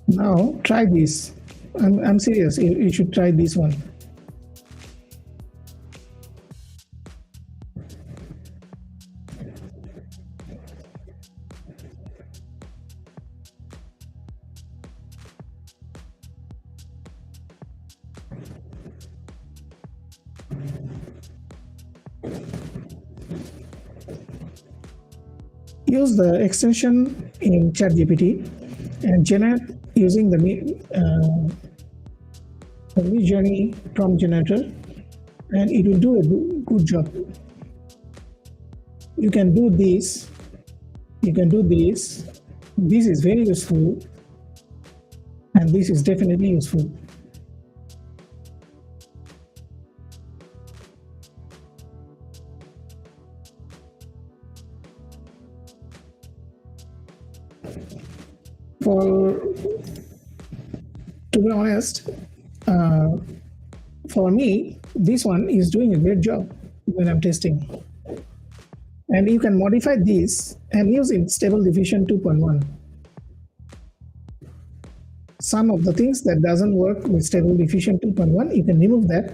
Now try this. I'm serious. You should try this one. Use the extension in ChatGPT and generate using the Midjourney prompt generator, and it will do a good job. You can do this. You can do this. This is very useful, and this is definitely useful. To be honest, for me, this one is doing a great job when I'm testing. And you can modify this and use in Stable Diffusion 2.1. some of the things that doesn't work with stable diffusion 2.1, you can remove that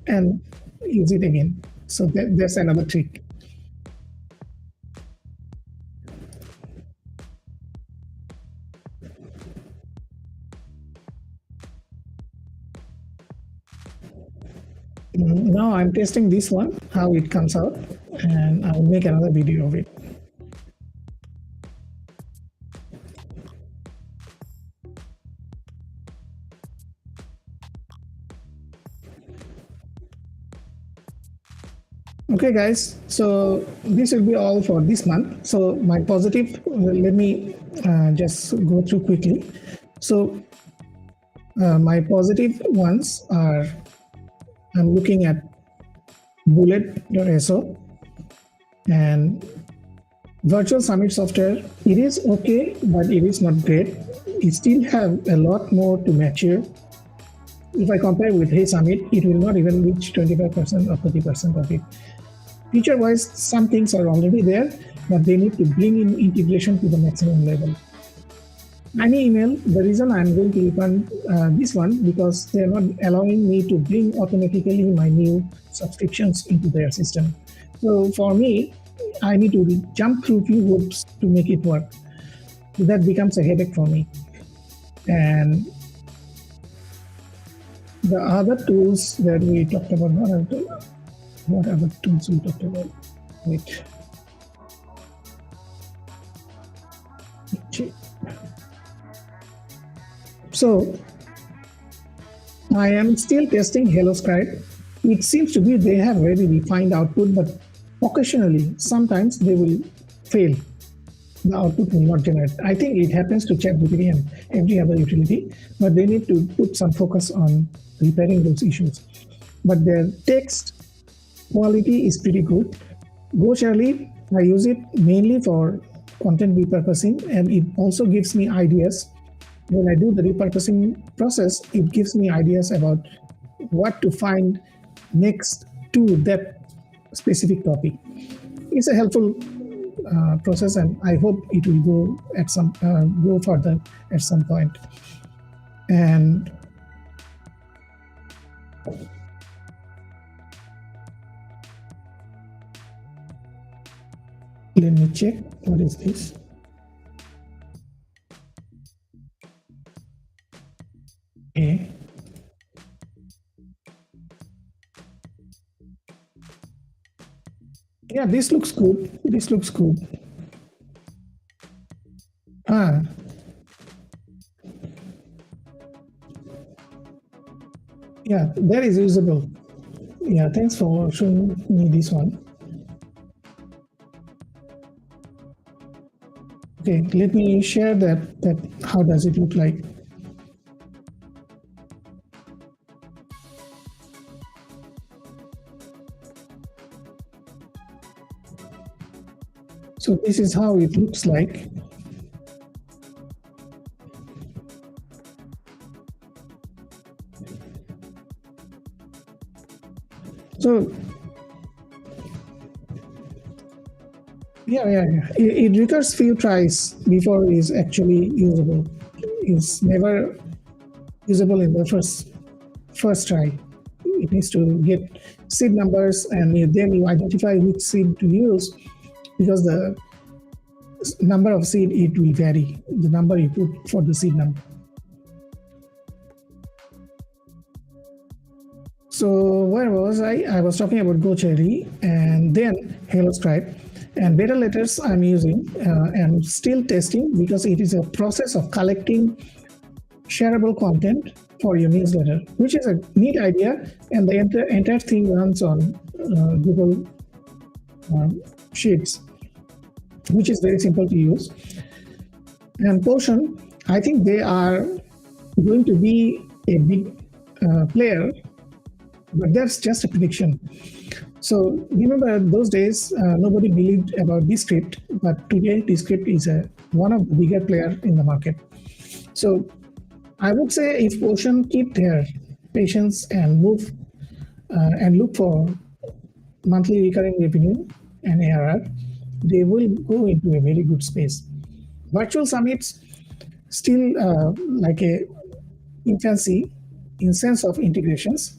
and use it again. So that's another trick. Now I'm testing this one, how it comes out, and I'll make another video of it. Okay guys, so this will be all for this month. So my positive, let me just go through quickly. So my positive ones are, I'm looking at bullet.so and virtual summit software. It is okay, but it is not great. It still have a lot more to mature. If I compare with Hey Summit, it will not even reach 25% or 30% of it. Feature-wise, some things are already there, but they need to bring in integration to the maximum level. Email, the reason I'm going to refund this one, because they're not allowing me to bring automatically my new subscriptions into their system. So for me, I need to jump through few hoops to make it work. So that becomes a headache for me. And the other tools that we talked about, what other tools we talked about? Wait. So I am still testing HelloScribe. It seems to be they have very refined output, but occasionally, sometimes they will fail. The output will not generate. I think it happens to ChatGPT and every other utility, but they need to put some focus on repairing those issues. But their text quality is pretty good. GoCharlie, I use it mainly for content repurposing, and it also gives me ideas. When I do the repurposing process, it gives me ideas about what to find next to that specific topic. It's a helpful process, and I hope it will go at some go further at some point. And let me check, what is this? Okay. Yeah, this looks good. This looks good. Yeah, that is usable. Yeah, thanks for showing me this one. Okay, let me share that how does it look like. So this is how it looks like. So yeah. It requires few tries before it is actually usable. It's never usable in the first try. It needs to get seed numbers, and then you identify which seed to use, because the number of seed, it will vary, the number you put for the seed number. So where was I? I was talking about GoCharlie and then HelloScribe. And beta letters I'm using and still testing, because it is a process of collecting shareable content for your newsletter, which is a neat idea. And the entire thing runs on Google Sheets, which is very simple to use. And Potion, I think they are going to be a big player, but that's just a prediction. So remember those days, nobody believed about Descript, but today Descript is one of the bigger players in the market. So I would say if Potion keep their patience and move and look for monthly recurring revenue and ARR, they will go into a very good space. Virtual summits still like a infancy in sense of integrations.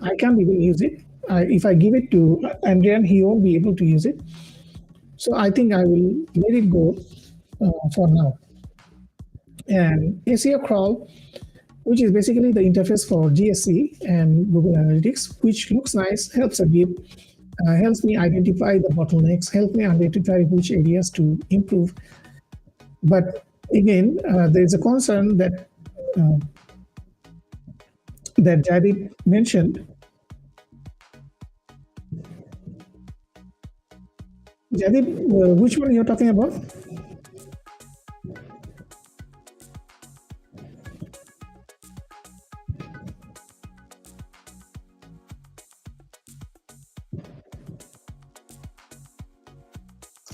I can't even use it. If I give it to Andrian, he won't be able to use it. So I think I will let it go for now. And SEO crawl, which is basically the interface for GSC and Google Analytics, which looks nice, helps a bit, helps me identify the bottlenecks, helps me identify which areas to improve. But again, there is a concern that Jadip mentioned. Jadip, which one you're talking about?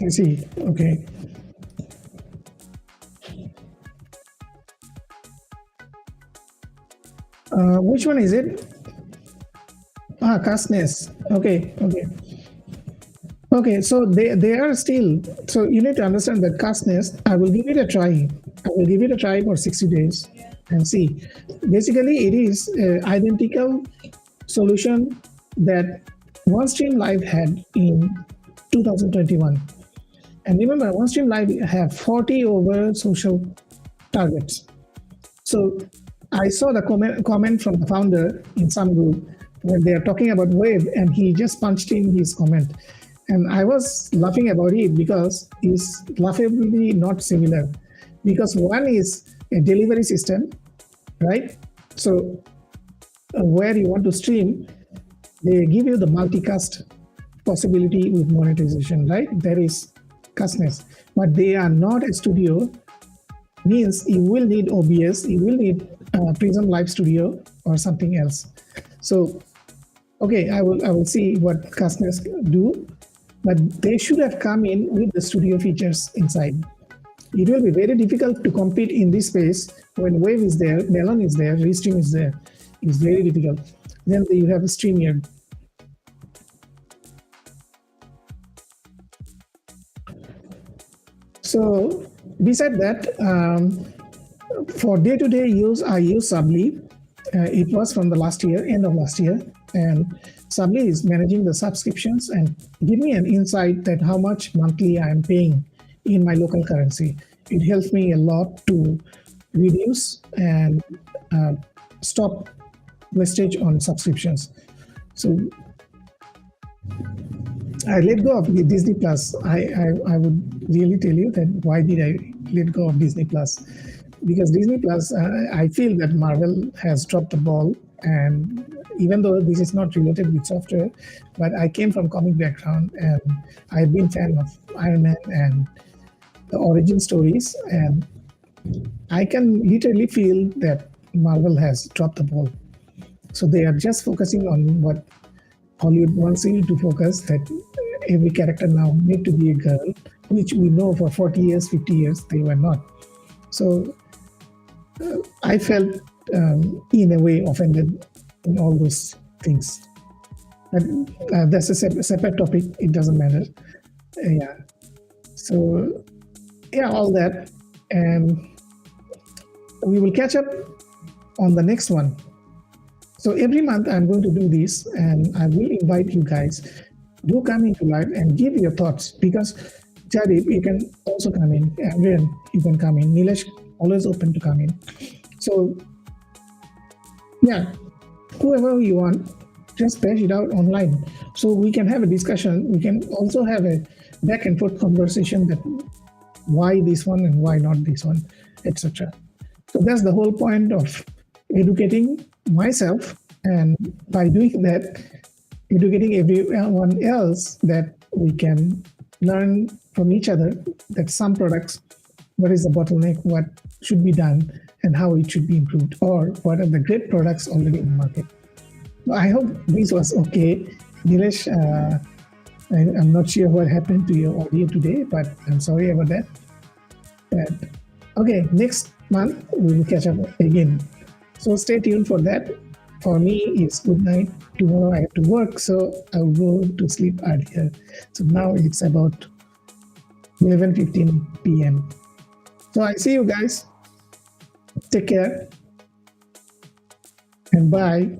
I see. Okay. Which one is it? Castness. Okay. Okay, so they are still, so you need to understand that castness, I will give it a try. I will give it a try for 60 days and see. Basically, it is an identical solution that OneStream Live had in 2021. And remember, OneStream Live have 40 over social targets. So I saw the comment from the founder in some group when they are talking about web, and he just punched in his comment. And I was laughing about it because it's laughably not similar. Because one is a delivery system, right? So where you want to stream, they give you the multicast possibility with monetization, right? There is castness, but they are not a studio. Means you will need OBS, you will need Prism Live Studio or something else. So, okay, I will see what castness do. But they should have come in with the studio features inside. It will be very difficult to compete in this space when Wave is there, Melon is there, Restream is there. It's very difficult. Then you have a StreamYard. So beside that, for day-to-day use, I use Subly. It was from the last year, end of last year. And Subly is managing the subscriptions and give me an insight that how much monthly I am paying in my local currency. It helps me a lot to reduce and stop wastage on subscriptions. So I let go of Disney Plus. I would really tell you that why did I let go of Disney Plus? Because Disney Plus, I feel that Marvel has dropped the ball. And even though this is not related with software, but I came from comic background and I've been fan of Iron Man and the origin stories, and I can literally feel that Marvel has dropped the ball. So they are just focusing on what Hollywood wants you to focus, that every character now need to be a girl, which we know for 40 years, 50 years, they were not. So I felt in a way offended in all those things. But that's a separate topic. It doesn't matter. Yeah. So yeah, all that. And we will catch up on the next one. So every month I'm going to do this, and I will invite you guys. Do come into live and give your thoughts, because Jadip, you can also come in. Adrian, you can come in. Nilesh, always open to come in. So yeah, whoever you want, just pass it out online. So we can have a discussion. We can also have a back and forth conversation that why this one and why not this one, etc. So that's the whole point of educating myself, and by doing that, educating everyone else, that we can learn from each other that some products, what is the bottleneck, what should be done, and how it should be improved, or what are the great products already in the market. I hope this was okay. Nilesh, I'm not sure what happened to your audio today, but I'm sorry about that. Okay, next month we will catch up again. So stay tuned for that. For me, it's good night. Tomorrow I have to work, so I'll go to sleep earlier. So now it's about 11:15 p.m. So I see you guys. Take care. And bye.